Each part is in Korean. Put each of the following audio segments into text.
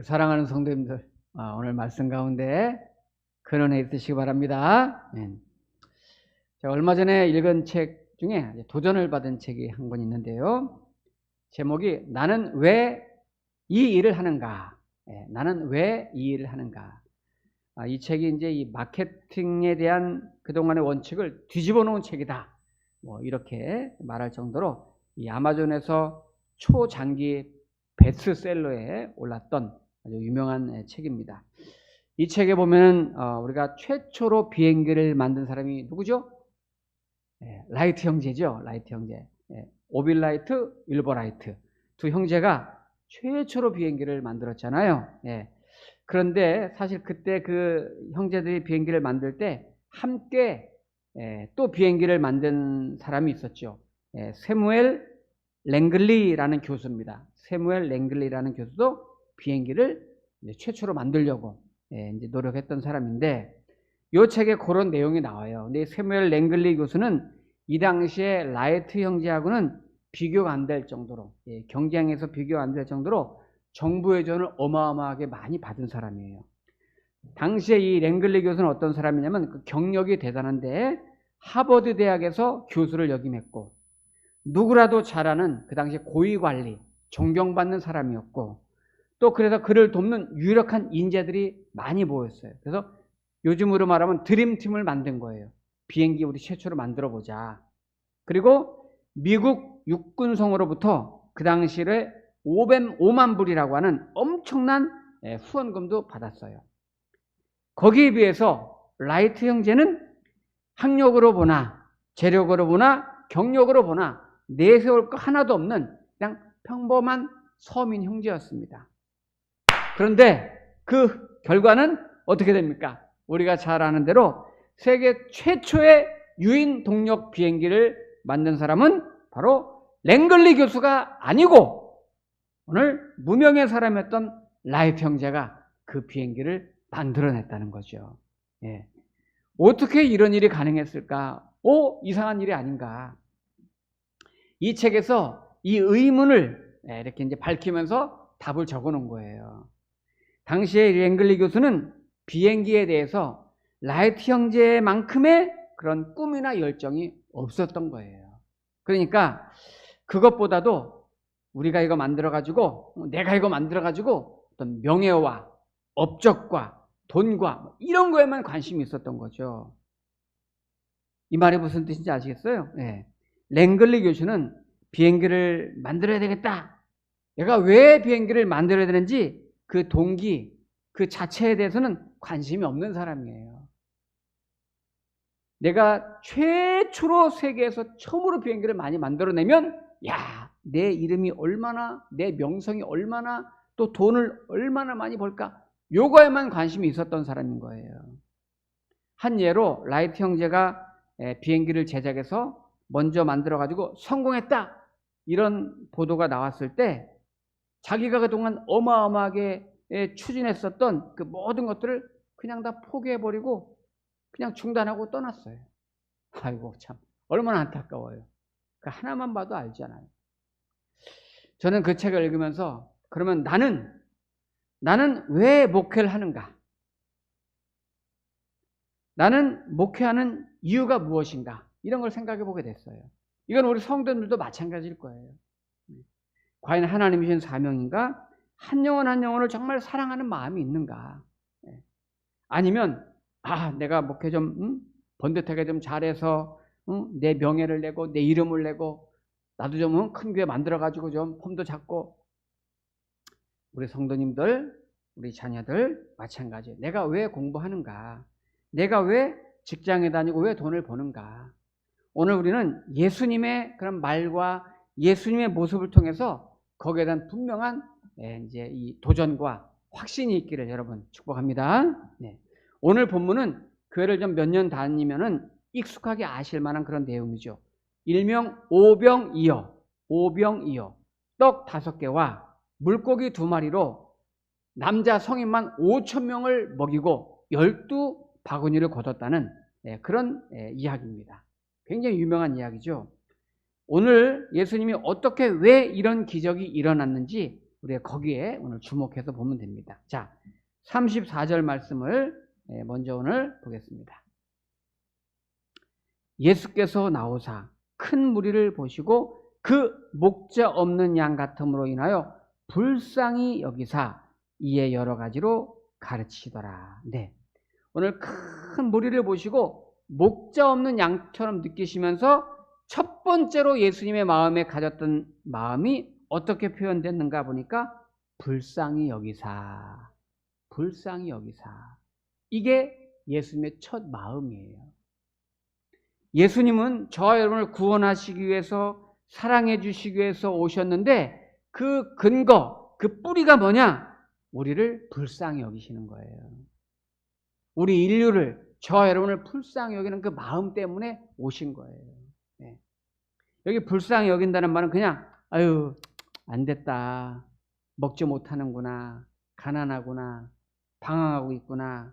우리 사랑하는 성도님들, 오늘 말씀 가운데 근원해 있으시기 바랍니다. 제가 얼마 전에 읽은 책 중에 도전을 받은 책이 한 권 있는데요. 제목이 나는 왜 이 일을 하는가? 나는 왜 이 일을 하는가? 이 책이 이제 이 마케팅에 대한 그동안의 원칙을 뒤집어 놓은 책이다. 이렇게 말할 정도로 이 아마존에서 초장기 베스트셀러에 올랐던 아주 유명한 책입니다. 이 책에 보면 우리가 최초로 비행기를 만든 사람이 누구죠? 라이트 형제죠. 라이트 형제. 오빌라이트, 윌버라이트 두 형제가 최초로 비행기를 만들었잖아요. 그런데 사실 그때 그 형제들이 비행기를 만들 때 함께 또 비행기를 만든 사람이 있었죠. 세무엘 랭글리라는 교수입니다. 세무엘 랭글리라는 교수도 비행기를 최초로 만들려고 이제 노력했던 사람인데 이 책에 그런 내용이 나와요. 근데 세무엘 랭글리 교수는 이 당시에 라이트 형제하고는 비교가 안 될 정도로 경쟁에서 비교가 안 될 정도로 정부의 지원을 어마어마하게 많이 받은 사람이에요. 당시에 이 랭글리 교수는 어떤 사람이냐면 그 경력이 대단한데 하버드 대학에서 교수를 역임했고 누구라도 잘하는 그 당시 고위관리, 존경받는 사람이었고 또 그래서 그를 돕는 유력한 인재들이 많이 모였어요. 그래서 요즘으로 말하면 드림팀을 만든 거예요. 비행기 우리 최초로 만들어보자. 그리고 미국 육군성으로부터 그 당시에 500만 불이라고 하는 엄청난 후원금도 받았어요. 거기에 비해서 라이트 형제는 학력으로 보나 재력으로 보나 경력으로 보나 내세울 거 하나도 없는 그냥 평범한 서민 형제였습니다. 그런데 그 결과는 어떻게 됩니까? 우리가 잘 아는 대로 세계 최초의 유인 동력 비행기를 만든 사람은 바로 랭글리 교수가 아니고 오늘 무명의 사람이었던 라이트 형제가 그 비행기를 만들어냈다는 거죠. 어떻게 이런 일이 가능했을까? 이상한 일이 아닌가? 이 책에서 이 의문을 이렇게 이제 밝히면서 답을 적어 놓은 거예요. 당시에 랭글리 교수는 비행기에 대해서 라이트 형제만큼의 그런 꿈이나 열정이 없었던 거예요. 그러니까 그것보다도 우리가 이거 만들어가지고 내가 이거 만들어가지고 어떤 명예와 업적과 돈과 이런 거에만 관심이 있었던 거죠. 이 말이 무슨 뜻인지 아시겠어요? 랭글리 교수는 비행기를 만들어야 되겠다. 내가 왜 비행기를 만들어야 되는지 그 동기, 그 자체에 대해서는 관심이 없는 사람이에요. 내가 최초로 세계에서 처음으로 비행기를 많이 만들어내면 내 이름이 얼마나, 내 명성이 얼마나, 또 돈을 얼마나 많이 벌까? 요거에만 관심이 있었던 사람인 거예요. 한 예로 라이트 형제가 비행기를 제작해서 먼저 만들어가지고 성공했다. 이런 보도가 나왔을 때 자기가 그동안 어마어마하게 추진했었던 그 모든 것들을 그냥 다 포기해버리고 그냥 중단하고 떠났어요. 아이고 참 얼마나 안타까워요. 그 하나만 봐도 알잖아요. 저는 그 책을 읽으면서 그러면 나는 왜 목회를 하는가? 나는 목회하는 이유가 무엇인가? 이런 걸 생각해 보게 됐어요. 이건 우리 성도님들도 마찬가지일 거예요. 과연 하나님이 주신 사명인가? 한 영혼 한 영혼을 정말 사랑하는 마음이 있는가? 아니면 내가 목회 좀 번듯하게 좀 잘해서 내 명예를 내고 내 이름을 내고 나도 좀 큰 교회 만들어가지고 좀 폼도 잡고 우리 성도님들, 우리 자녀들 마찬가지예요. 내가 왜 공부하는가? 내가 왜 직장에 다니고 왜 돈을 버는가? 오늘 우리는 예수님의 그런 말과 예수님의 모습을 통해서 거기에 대한 분명한 이제 이 도전과 확신이 있기를 여러분 축복합니다. 오늘 본문은 교회를 좀 몇 년 다니면은 익숙하게 아실 만한 그런 내용이죠. 일명 오병이어, 떡 5개와 물고기 2마리로 남자 성인만 5,000명을 먹이고 12바구니를 거뒀다는 그런 이야기입니다. 굉장히 유명한 이야기죠. 오늘 예수님이 어떻게 왜 이런 기적이 일어났는지 우리가 거기에 오늘 주목해서 보면 됩니다. 자, 34절 말씀을 먼저 오늘 보겠습니다. 예수께서 나오사 큰 무리를 보시고 그 목자 없는 양 같음으로 인하여 불쌍히 여기사 이에 여러 가지로 가르치시더라. 네. 오늘 큰 무리를 보시고 목자 없는 양처럼 느끼시면서 첫 번째로 예수님의 마음에 가졌던 마음이 어떻게 표현됐는가 보니까 불쌍히 여기사. 불쌍히 여기사. 이게 예수님의 첫 마음이에요. 예수님은 저와 여러분을 구원하시기 위해서, 사랑해 주시기 위해서 오셨는데 그 근거, 그 뿌리가 뭐냐? 우리를 불쌍히 여기시는 거예요. 우리 인류를, 저와 여러분을 불쌍히 여기는 그 마음 때문에 오신 거예요. 네. 여기 불쌍히 여긴다는 말은 그냥 아유 안 됐다, 먹지 못하는구나, 가난하구나, 방황하고 있구나,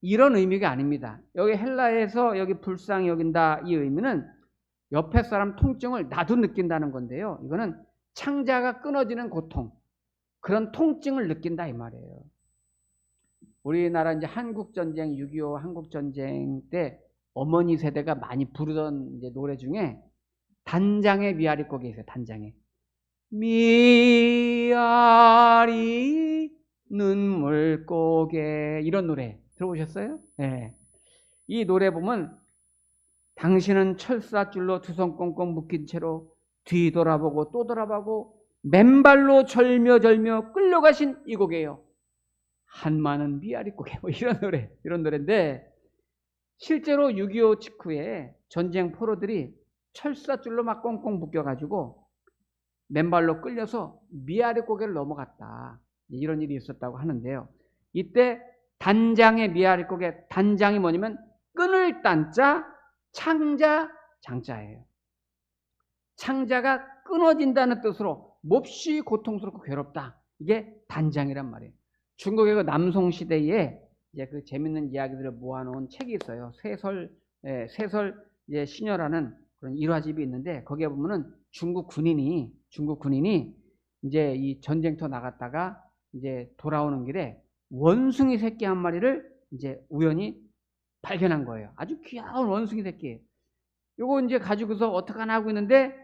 이런 의미가 아닙니다. 여기 헬라에서 여기 불쌍히 여긴다 이 의미는 옆에 사람 통증을 나도 느낀다는 건데요. 이거는 창자가 끊어지는 고통, 그런 통증을 느낀다 이 말이에요. 우리나라 이제 한국전쟁, 6.25 한국전쟁 때 어머니 세대가 많이 부르던 이제 노래 중에 단장의 미아리 곡이 있어요. 단장의 미아리 눈물고개, 이런 노래 들어보셨어요? 네. 이 노래 보면 당신은 철사줄로 두 손 꽁꽁 묶인 채로 뒤돌아보고 또 돌아보고 맨발로 절며 끌려가신 이 곡이에요. 한마는 미아리 고개, 뭐 이런 노래인데, 실제로 6.25 직후에 전쟁 포로들이 철사줄로 막 꽁꽁 묶여가지고 맨발로 끌려서 미아리 고개를 넘어갔다, 이런 일이 있었다고 하는데요. 이때 단장의 미아리 고개, 단장이 뭐냐면 끊을 딴자, 창자, 장자예요. 창자가 끊어진다는 뜻으로 몹시 고통스럽고 괴롭다, 이게 단장이란 말이에요. 중국의 그 남송 시대에 이제 그 재밌는 이야기들을 모아놓은 책이 있어요. 세설 이제 시녀라는 그런 일화집이 있는데, 거기에 보면은 중국 군인이 이제 이 전쟁터 나갔다가 이제 돌아오는 길에 원숭이 새끼 한 마리를 이제 우연히 발견한 거예요. 아주 귀여운 원숭이 새끼. 요거 이제 가지고서 어떡하나 하고 있는데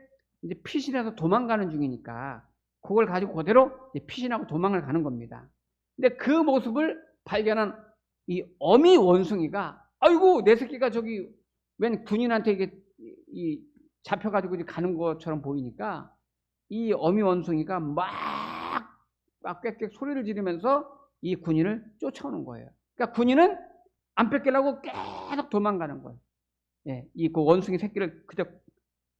이제 피신해서 도망가는 중이니까 그걸 가지고 그대로 이제 피신하고 도망을 가는 겁니다. 근데 그 모습을 발견한 이 어미 원숭이가, 아이고 내 새끼가 저기 웬 군인한테 이게 잡혀가지고 가는 것처럼 보이니까 이 어미 원숭이가 막 꽥꽥 소리를 지르면서 이 군인을 쫓아오는 거예요. 그러니까 군인은 안 뺏기려고 계속 도망가는 거예요. 예, 그 원숭이 새끼를 그저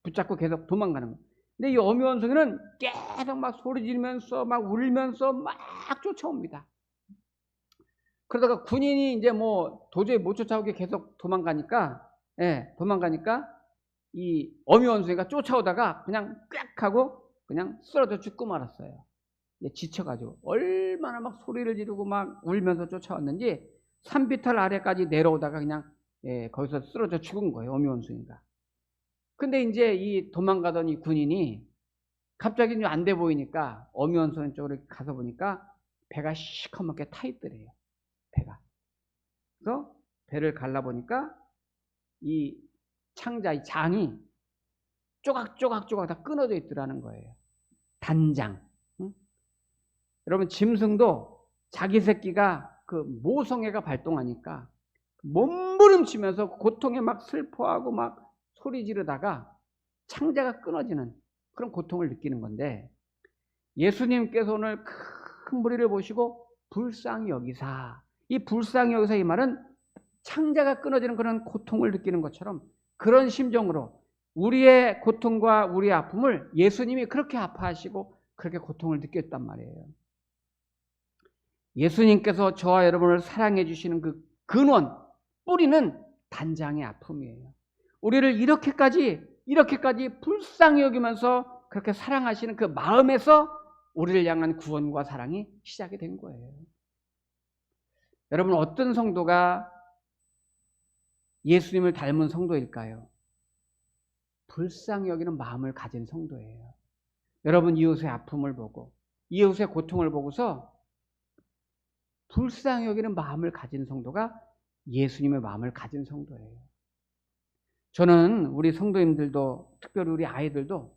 붙잡고 계속 도망가는 거예요. 근데 이 어미 원숭이는 계속 막 소리 지르면서 막 울면서 막 쫓아옵니다. 그러다가 군인이 이제 뭐 도저히 못 쫓아오게 계속 도망가니까 이 어미 원숭이가 쫓아오다가 그냥 꽥 하고 그냥 쓰러져 죽고 말았어요. 지쳐가지고 얼마나 막 소리를 지르고 막 울면서 쫓아왔는지 산비탈 아래까지 내려오다가 그냥 거기서 쓰러져 죽은 거예요, 어미 원숭이가. 근데 이제 이 도망가던 이 군인이 갑자기 안 돼 보이니까 어미 원숭이 쪽으로 가서 보니까 배가 시커멓게 타 있더래요. 배가. 그래서 배를 갈라보니까 이 창자, 이 장이 쪼각쪼각 다 끊어져 있더라는 거예요. 단장. 응? 여러분, 짐승도 자기 새끼가 그 모성애가 발동하니까 몸부림치면서 고통에 막 슬퍼하고 막 소리 지르다가 창자가 끊어지는 그런 고통을 느끼는 건데, 예수님께서 오늘 큰 무리를 보시고 불쌍히 여기사, 이 불쌍히 여기사 이 말은 창자가 끊어지는 그런 고통을 느끼는 것처럼 그런 심정으로 우리의 고통과 우리의 아픔을 예수님이 그렇게 아파하시고 그렇게 고통을 느꼈단 말이에요. 예수님께서 저와 여러분을 사랑해 주시는 그 근원, 뿌리는 단장의 아픔이에요. 우리를 이렇게까지 불쌍히 여기면서 그렇게 사랑하시는 그 마음에서 우리를 향한 구원과 사랑이 시작이 된 거예요. 여러분, 어떤 성도가 예수님을 닮은 성도일까요? 불쌍히 여기는 마음을 가진 성도예요. 여러분 이웃의 아픔을 보고 이웃의 고통을 보고서 불쌍히 여기는 마음을 가진 성도가 예수님의 마음을 가진 성도예요. 저는 우리 성도님들도 특별히 우리 아이들도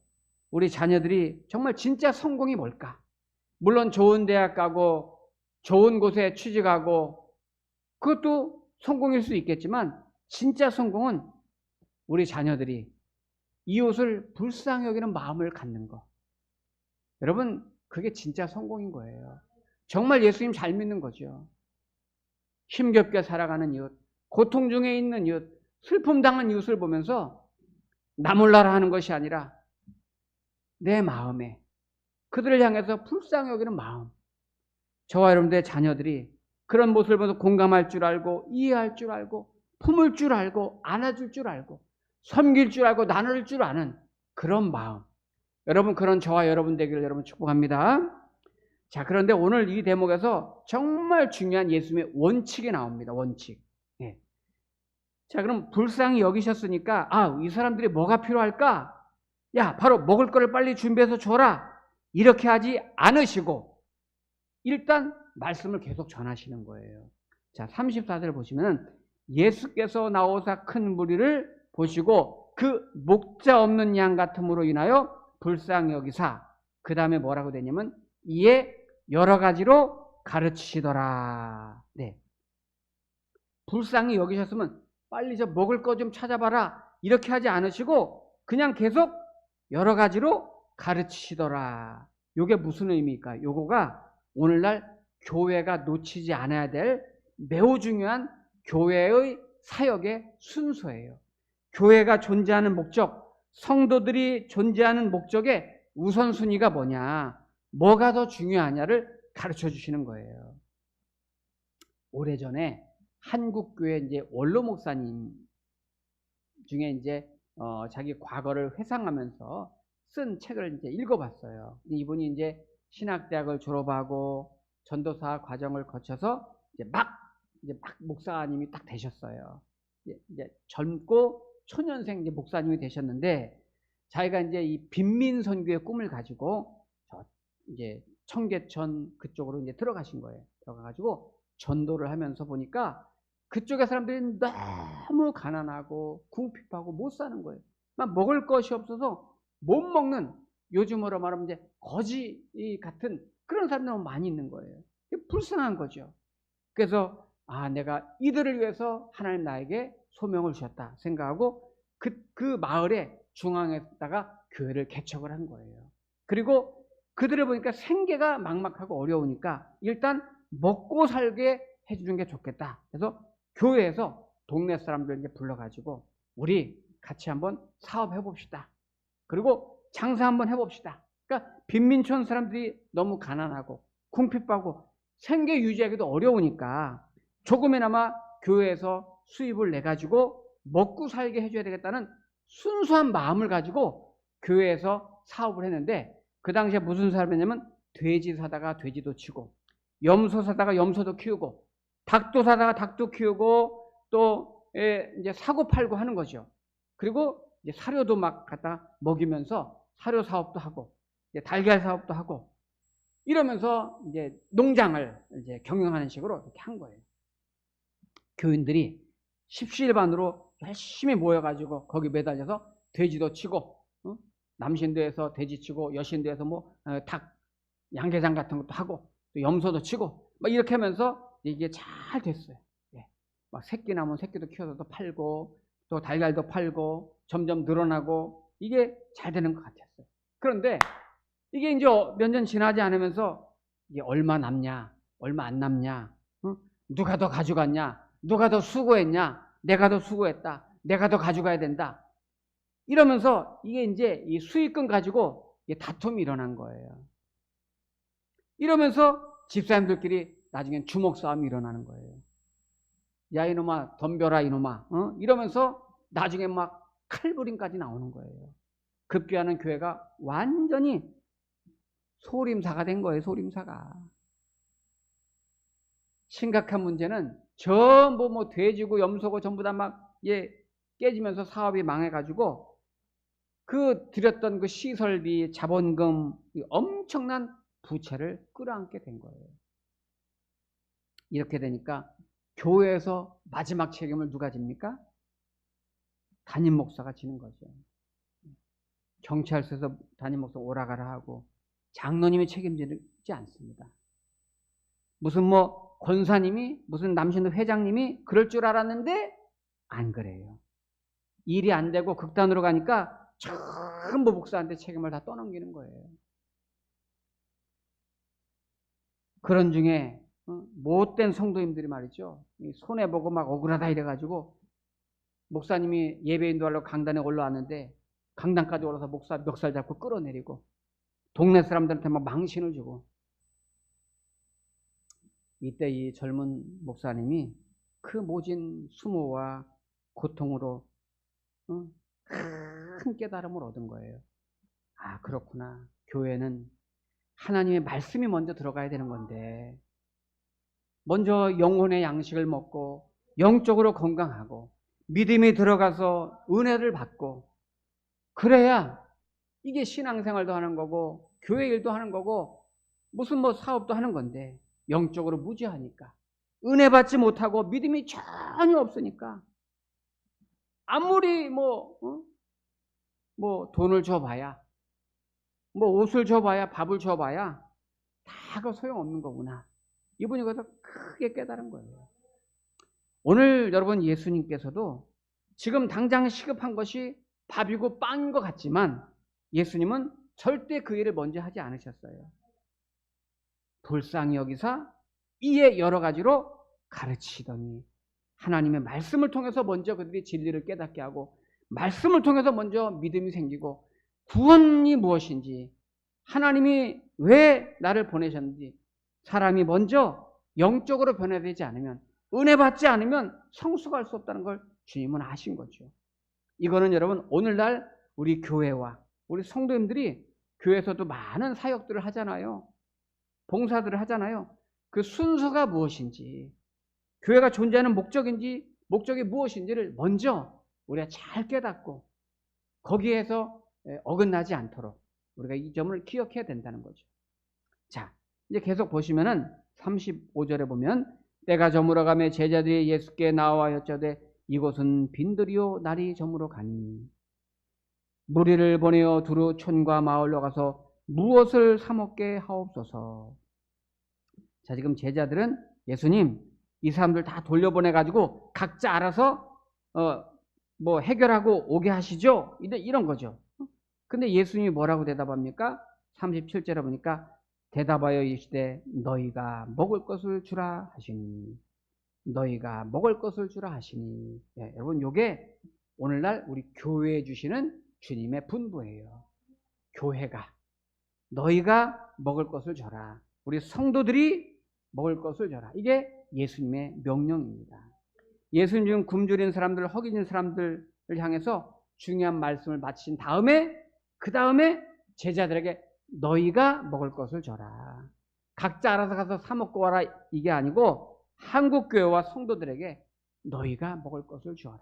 우리 자녀들이 정말 진짜 성공이 뭘까? 물론 좋은 대학 가고 좋은 곳에 취직하고 그것도 성공일 수 있겠지만 진짜 성공은 우리 자녀들이 이웃을 불쌍히 여기는 마음을 갖는 거. 여러분 그게 진짜 성공인 거예요. 정말 예수님 잘 믿는 거죠. 힘겹게 살아가는 이웃, 고통 중에 있는 이웃, 슬픔 당한 이웃을 보면서 나 몰라라 하는 것이 아니라 내 마음에 그들을 향해서 불쌍히 여기는 마음. 저와 여러분들의 자녀들이 그런 모습을 보면서 공감할 줄 알고 이해할 줄 알고 품을 줄 알고 안아줄 줄 알고 섬길 줄 알고 나눌 줄 아는 그런 마음. 여러분 그런 저와 여러분 되기를 여러분 축복합니다. 자, 그런데 오늘 이 대목에서 정말 중요한 예수님의 원칙이 나옵니다. 원칙. 네. 자, 그럼 불쌍히 여기셨으니까 이 사람들이 뭐가 필요할까? 야, 바로 먹을 거를 빨리 준비해서 줘라. 이렇게 하지 않으시고 일단 말씀을 계속 전하시는 거예요. 자, 34절 보시면 예수께서 나오사 큰 무리를 보시고 그 목자 없는 양 같음으로 인하여 불쌍히 여기사 그 다음에 뭐라고 되냐면 이에 여러 가지로 가르치시더라. 네. 불쌍히 여기셨으면 빨리 저 먹을 거 좀 찾아봐라. 이렇게 하지 않으시고 그냥 계속 여러 가지로 가르치시더라. 요게 무슨 의미일까? 요거가 오늘날 교회가 놓치지 않아야 될 매우 중요한 교회의 사역의 순서예요. 교회가 존재하는 목적, 성도들이 존재하는 목적의 우선순위가 뭐냐, 뭐가 더 중요하냐를 가르쳐 주시는 거예요. 오래전에 한국교회 이제 원로 목사님 중에 이제 자기 과거를 회상하면서 쓴 책을 이제 읽어봤어요. 이분이 이제 신학대학을 졸업하고 전도사 과정을 거쳐서 이제 막 목사님이 딱 되셨어요. 이제 젊고 초년생 이제 목사님이 되셨는데 자기가 이제 이 빈민 선교의 꿈을 가지고 이제 청계천 그쪽으로 이제 들어가신 거예요. 들어가가지고 전도를 하면서 보니까 그쪽의 사람들이 너무 가난하고 궁핍하고 못 사는 거예요. 막 먹을 것이 없어서 못 먹는, 요즘으로 말하면 이제 거지 같은 그런 사람들이 너무 많이 있는 거예요. 불쌍한 거죠. 그래서 내가 이들을 위해서 하나님 나에게 소명을 주셨다 생각하고 그 마을의 중앙에다가 교회를 개척을 한 거예요. 그리고 그들을 보니까 생계가 막막하고 어려우니까 일단 먹고 살게 해주는 게 좋겠다. 그래서 교회에서 동네 사람들 이제 불러가지고 우리 같이 한번 사업해 봅시다. 그리고 장사 한번 해봅시다. 그러니까 빈민촌 사람들이 너무 가난하고 궁핍하고 생계 유지하기도 어려우니까 조금이나마 교회에서 수입을 내가지고 먹고 살게 해줘야 되겠다는 순수한 마음을 가지고 교회에서 사업을 했는데 그 당시에 무슨 사업이냐면 돼지 사다가 돼지도 치고 염소 사다가 염소도 키우고 닭도 사다가 닭도 키우고 또 이제 사고 팔고 하는 거죠. 그리고 이제 사료도 막 갖다 먹이면서 사료 사업도 하고 이제 달걀 사업도 하고 이러면서 이제 농장을 이제 경영하는 식으로 이렇게 한 거예요. 교인들이 십시일반으로 열심히 모여가지고 거기 매달려서 돼지도 치고 남신도에서 돼지 치고 여신도에서 뭐 닭 양계장 같은 것도 하고 또 염소도 치고 막 이렇게 하면서 이게 잘 됐어요. 막 새끼 나면 새끼도 키워서 팔고 또 달걀도 팔고 점점 늘어나고 이게 잘 되는 것 같았어요. 그런데 이게 이제 몇 년 지나지 않으면서 이게 얼마 남냐, 얼마 안 남냐, 누가 더 가져갔냐, 누가 더 수고했냐, 내가 더 수고했다, 내가 더 가져가야 된다. 이러면서 이게 이제 이 수익금 가지고 다툼이 일어난 거예요. 이러면서 집사님들끼리 나중엔 주먹 싸움이 일어나는 거예요. 야 이놈아 덤벼라 이놈아 이러면서 나중에 막 칼부림까지 나오는 거예요. 급기야는 교회가 완전히 소림사가 된 거예요. 소림사가. 심각한 문제는 전부 뭐 돼지고 염소고 전부 다 막 깨지면서 사업이 망해가지고 그 들였던 그 시설비, 자본금, 엄청난 부채를 끌어안게 된 거예요. 이렇게 되니까 교회에서 마지막 책임을 누가 집니까? 담임 목사가 지는 거죠. 경찰서에서 담임 목사 오라가라 하고 장로님이 책임지지 않습니다. 무슨 뭐 권사님이, 무슨 남신도 회장님이 그럴 줄 알았는데 안 그래요. 일이 안 되고 극단으로 가니까 전부 목사한테 책임을 다 떠넘기는 거예요. 그런 중에 못된 성도님들이 말이죠. 손해보고 막 억울하다 이래가지고 목사님이 예배 인도하려고 강단에 올라왔는데 강단까지 올라서 목사 멱살 잡고 끌어내리고 동네 사람들한테 막 망신을 주고, 이때 이 젊은 목사님이 그 모진 수모와 고통으로 큰 깨달음을 얻은 거예요. 아, 그렇구나. 교회는 하나님의 말씀이 먼저 들어가야 되는 건데, 먼저 영혼의 양식을 먹고 영적으로 건강하고 믿음이 들어가서 은혜를 받고, 그래야 이게 신앙생활도 하는 거고 교회 일도 하는 거고 무슨 뭐 사업도 하는 건데, 영적으로 무지하니까, 은혜 받지 못하고 믿음이 전혀 없으니까 아무리 뭐 돈을 줘봐야, 뭐 옷을 줘봐야, 밥을 줘봐야 다 그 소용없는 거구나. 이분이 거기서 크게 깨달은 거예요. 오늘 여러분, 예수님께서도 지금 당장 시급한 것이 밥이고 빵인 것 같지만 예수님은 절대 그 일을 먼저 하지 않으셨어요. 불쌍히 여기사 이에 여러 가지로 가르치더니, 하나님의 말씀을 통해서 먼저 그들이 진리를 깨닫게 하고, 말씀을 통해서 먼저 믿음이 생기고, 구원이 무엇인지, 하나님이 왜 나를 보내셨는지, 사람이 먼저 영적으로 변화되지 않으면, 은혜 받지 않으면 성숙할 수 없다는 걸 주님은 아신 거죠. 이거는 여러분, 오늘날 우리 교회와 우리 성도님들이 교회에서도 많은 사역들을 하잖아요. 봉사들을 하잖아요. 그 순서가 무엇인지, 교회가 존재하는 목적이 무엇인지를 먼저 우리가 잘 깨닫고 거기에서 어긋나지 않도록 우리가 이 점을 기억해야 된다는 거죠. 자, 이제 계속 보시면은 35절에 보면, 때가 저물어가며 제자들이 예수께 나와 여짜되 이곳은 빈들이요 날이 저물어 가니 무리를 보내어 두루 촌과 마을로 가서 무엇을 사 먹게 하옵소서. 자, 지금 제자들은 예수님, 이 사람들 다 돌려보내가지고 각자 알아서 뭐 해결하고 오게 하시죠? 이런 거죠. 근데 예수님이 뭐라고 대답합니까? 37절에 보니까 대답하여 이르시되 너희가 먹을 것을 주라 하시니, 너희가 먹을 것을 주라 하시니. 네, 여러분, 요게 오늘날 우리 교회에 주시는 주님의 분부예요. 교회가 너희가 먹을 것을 줘라, 우리 성도들이 먹을 것을 줘라. 이게 예수님의 명령입니다. 예수님 지금 굶주린 사람들, 허기진 사람들을 향해서 중요한 말씀을 마친 다음에, 그 다음에 제자들에게 너희가 먹을 것을 줘라. 각자 알아서 가서 사 먹고 와라, 이게 아니고 한국교회와 성도들에게 너희가 먹을 것을 주어라.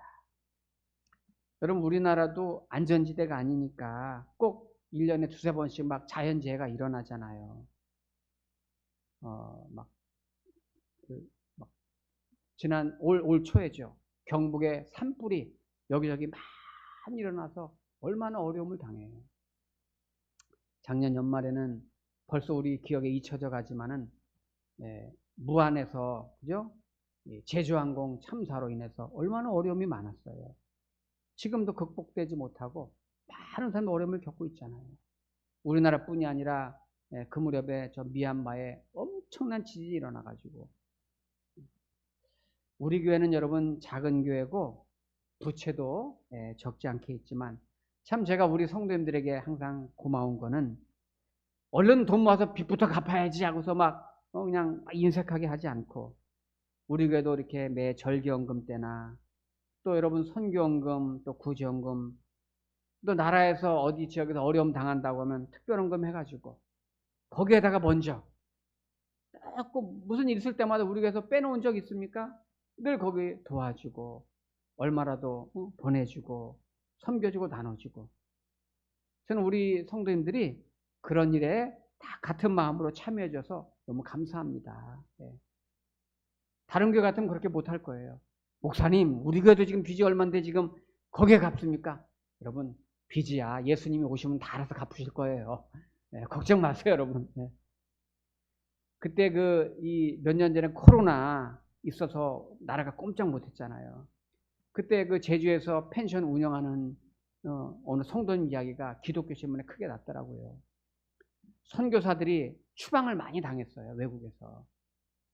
여러분, 우리나라도 안전지대가 아니니까 꼭 1년에 두세 번씩 막 자연재해가 일어나잖아요. 지난 올 초에죠. 경북의 산불이 여기저기 많이 일어나서 얼마나 어려움을 당해요. 작년 연말에는 벌써 우리 기억에 잊혀져 가지만은 무안에서, 그죠? 제주항공 참사로 인해서 얼마나 어려움이 많았어요. 지금도 극복되지 못하고 많은 사람이 어려움을 겪고 있잖아요. 우리나라뿐이 아니라 그 무렵에 저 미얀마에 엄청난 지진이 일어나가지고, 우리 교회는 여러분 작은 교회고 부채도 적지 않게 있지만, 참 제가 우리 성도님들에게 항상 고마운 거는, 얼른 돈 모아서 빚부터 갚아야지 하고서 막 그냥 인색하게 하지 않고, 우리 교회도 이렇게 매 절기연금 때나 또 여러분 선교연금, 또 구제연금, 또 나라에서 어디 지역에서 어려움 당한다고 하면 특별연금 해가지고 거기에다가 먼저 꼭 무슨 일 있을 때마다 우리 교회에서 빼놓은 적 있습니까? 늘 거기 도와주고 얼마라도 보내주고 섬겨주고 나눠주고. 저는 우리 성도님들이 그런 일에 다 같은 마음으로 참여해 줘서 너무 감사합니다. 예. 다른 교회 같으면 그렇게 못할 거예요. 목사님, 우리 교회도 지금 빚이 얼마인데 지금 거기에 갚습니까? 여러분, 빚이야 예수님이 오시면 다 알아서 갚으실 거예요. 예, 걱정 마세요, 여러분. 예. 그때 이 몇 년 전에 코로나 있어서 나라가 꼼짝 못했잖아요. 그때 제주에서 펜션 운영하는 어느 성도님 이야기가 기독교 신문에 크게 났더라고요. 선교사들이 추방을 많이 당했어요, 외국에서.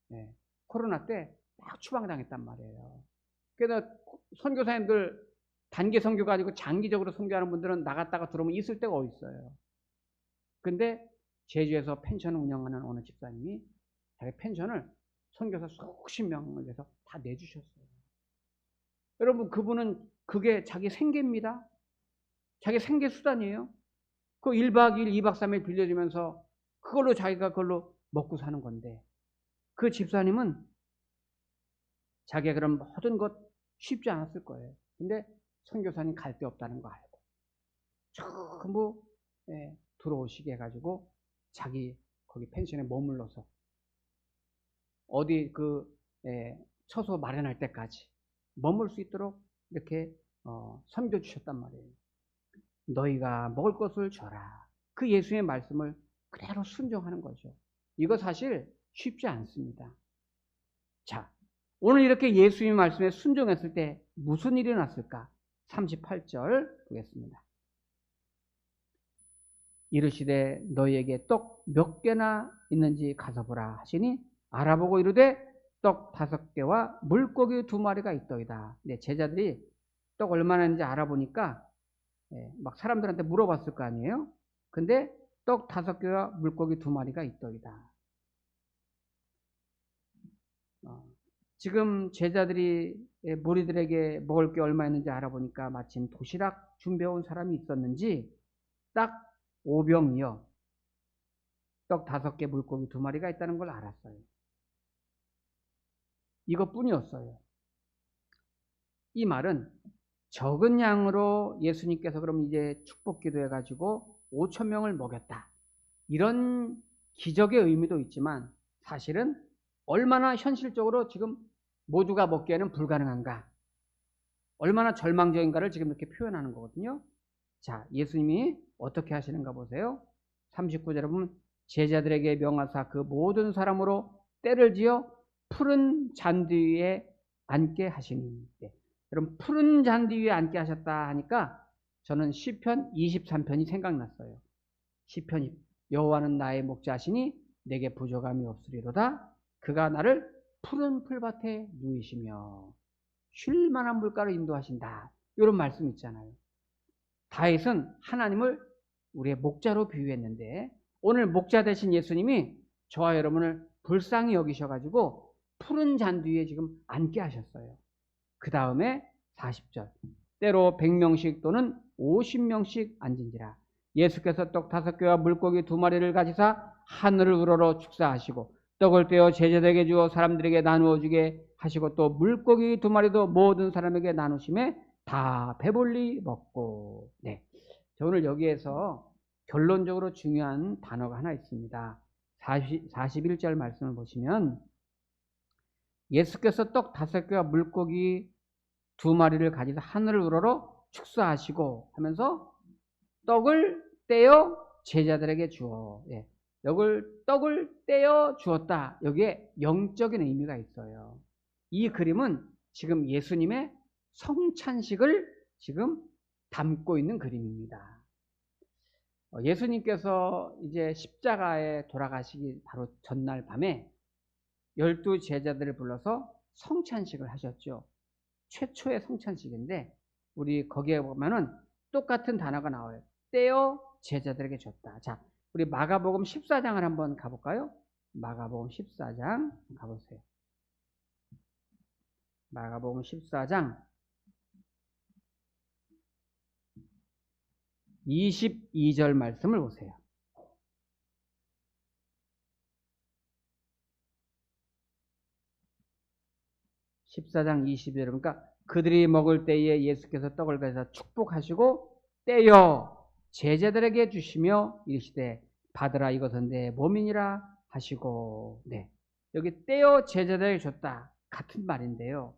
네. 코로나 때 막 추방당했단 말이에요. 그래서 선교사님들 단기 선교 가지고 장기적으로 선교하는 분들은 나갔다가 들어오면 있을 데가 어디 있어요. 근데 제주에서 펜션을 운영하는 어느 집사님이 자기 펜션을 선교사 수십 명을 위해서 다 내주셨어요. 여러분, 그분은 그게 자기 생계입니다. 자기 생계 수단이에요. 그 1박 2일, 2박 3일 빌려주면서 그걸로 자기가 그걸로 먹고 사는 건데, 그 집사님은 자기가 그런 모든 것 쉽지 않았을 거예요. 근데 선교사님 갈 데 없다는 거 알고 전부 들어오시게 해가지고 자기 거기 펜션에 머물러서 어디 처소 마련할 때까지 머물 수 있도록 이렇게 섬겨주셨단 말이에요. 너희가 먹을 것을 줘라. 그 예수의 말씀을 그대로 순종하는 거죠. 이거 사실 쉽지 않습니다. 자, 오늘 이렇게 예수의 말씀에 순종했을 때 무슨 일이 났을까? 38절 보겠습니다. 이르시되 너희에게 떡 몇 개나 있는지 가서 보라 하시니 알아보고 이르되 떡 5개와 물고기 2마리가 있더이다. 네, 제자들이 떡 얼마나 있는지 알아보니까 막 사람들한테 물어봤을 거 아니에요? 근데 떡 5개와 물고기 2마리가 있더이다. 지금 제자들이 무리들에게 먹을 게 얼마 있는지 알아보니까 마침 도시락 준비해온 사람이 있었는지 딱 5병이요. 떡 5개, 물고기 2마리가 있다는 걸 알았어요. 이것뿐이었어요. 이 말은 적은 양으로 예수님께서 그럼 이제 축복 기도해가지고 5,000명을 먹였다. 이런 기적의 의미도 있지만 사실은 얼마나 현실적으로 지금 모두가 먹기에는 불가능한가, 얼마나 절망적인가를 지금 이렇게 표현하는 거거든요. 자, 예수님이 어떻게 하시는가 보세요. 39절에 보면 제자들에게 명하사 그 모든 사람으로 때를 지어 푸른 잔디 위에 앉게 하시니. 네. 여러분, 푸른 잔디 위에 앉게 하셨다 하니까 저는 시편 23편이 생각났어요. 시편이 여호와는 나의 목자시니 내게 부족함이 없으리로다. 그가 나를 푸른 풀밭에 누이시며 쉴 만한 물가로 인도하신다. 이런 말씀 있잖아요. 다윗은 하나님을 우리의 목자로 비유했는데 오늘 목자 되신 예수님이 저와 여러분을 불쌍히 여기셔가지고 푸른 잔디 위에 지금 앉게 하셨어요. 그 다음에 40절 때로 100명씩 또는 50명씩 앉은지라. 예수께서 떡 5개와 물고기 2마리를 가지사 하늘을 우러러 축사하시고 떡을 떼어 제자들에게 주어 사람들에게 나누어 주게 하시고 또 물고기 2마리도 모든 사람에게 나누심에 다 배불리 먹고. 네, 오늘 여기에서 결론적으로 중요한 단어가 하나 있습니다. 41절 말씀을 보시면 예수께서 떡 5개와 물고기 2마리를 가지사 하늘을 우러러 축사하시고 하면서 떡을 떼어 제자들에게 주어. 예. 떡을 떼어 주었다. 여기에 영적인 의미가 있어요. 이 그림은 지금 예수님의 성찬식을 지금 담고 있는 그림입니다. 예수님께서 이제 십자가에 돌아가시기 바로 전날 밤에 12 제자들을 불러서 성찬식을 하셨죠. 최초의 성찬식인데 우리 거기에 보면은 똑같은 단어가 나와요. 떼어 제자들에게 줬다. 자, 우리 마가복음 14장을 한번 가볼까요? 마가복음 14장 가보세요. 마가복음 14장 22절 말씀을 보세요. 14장 22절 그러니까 그들이 먹을 때에 예수께서 떡을 가져다 축복하시고 떼어 제자들에게 주시며 이르시되 받으라 이것은 내 몸이니라 하시고. 네, 여기 떼어 제자들에게 줬다 같은 말인데요.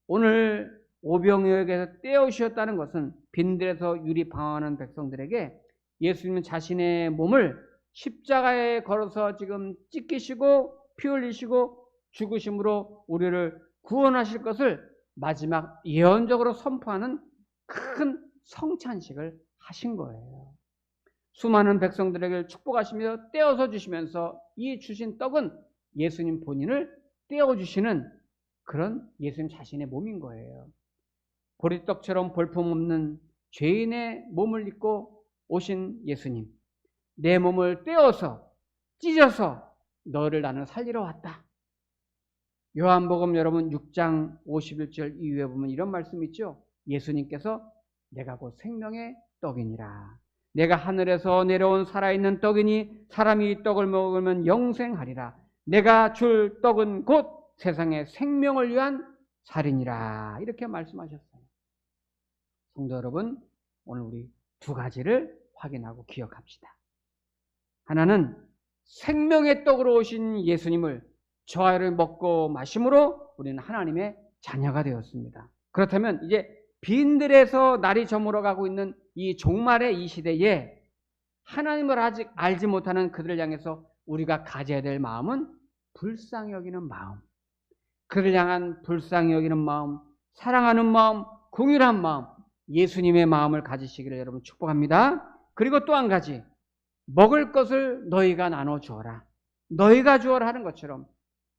오늘 오병이어에게서 떼어 주셨다는 것은 빈들에서 유리 방황하는 백성들에게 예수님은 자신의 몸을 십자가에 걸어서 지금 찢기시고 피 흘리시고 죽으심으로 우리를 구원하실 것을 마지막 예언적으로 선포하는 큰 성찬식을 하신 거예요. 수많은 백성들에게 축복하시며 떼어서 주시면서 이 주신 떡은 예수님 본인을 떼어주시는 그런 예수님 자신의 몸인 거예요. 보리떡처럼 볼품없는 죄인의 몸을 입고 오신 예수님, 내 몸을 떼어서 찢어서 너를 나는 살리러 왔다. 요한복음 여러분 6장 51절 이후에 보면 이런 말씀 있죠. 예수님께서 내가 곧 생명의 떡이니라. 내가 하늘에서 내려온 살아있는 떡이니 사람이 이 떡을 먹으면 영생하리라. 내가 줄 떡은 곧 세상의 생명을 위한 살이니라. 이렇게 말씀하셨어요. 성도 여러분, 오늘 우리 두 가지를 확인하고 기억합시다. 하나는 생명의 떡으로 오신 예수님을 저와 여러분이 먹고 마심으로 우리는 하나님의 자녀가 되었습니다. 그렇다면 이제 빈들에서 날이 저물어가고 있는 이 종말의 이 시대에 하나님을 아직 알지 못하는 그들을 향해서 우리가 가져야 될 마음은 불쌍히 여기는 마음, 그를 향한 불쌍히 여기는 마음, 사랑하는 마음, 긍휼한 마음, 예수님의 마음을 가지시기를 여러분 축복합니다. 그리고 또 한 가지, 먹을 것을 너희가 나눠 주어라. 너희가 주어라 하는 것처럼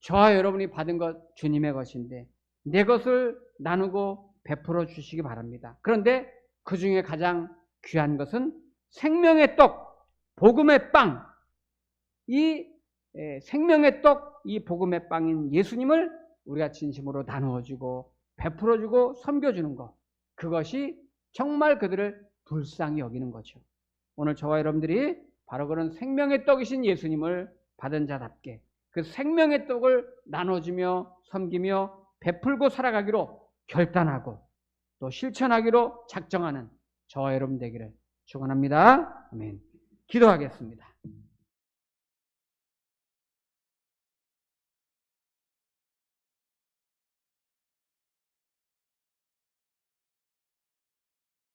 저와 여러분이 받은 것 주님의 것인데 내 것을 나누고 베풀어 주시기 바랍니다. 그런데 그 중에 가장 귀한 것은 생명의 떡, 복음의 빵, 이 생명의 떡, 이 복음의 빵인 예수님을 우리가 진심으로 나누어주고 베풀어주고 섬겨주는 것, 그것이 정말 그들을 불쌍히 여기는 거죠. 오늘 저와 여러분들이 바로 그런 생명의 떡이신 예수님을 받은 자답게 그 생명의 떡을 나눠주며 섬기며 베풀고 살아가기로 결단하고 또 실천하기로 작정하는 저와 여러분 되기를 축원합니다. 아멘. 기도하겠습니다.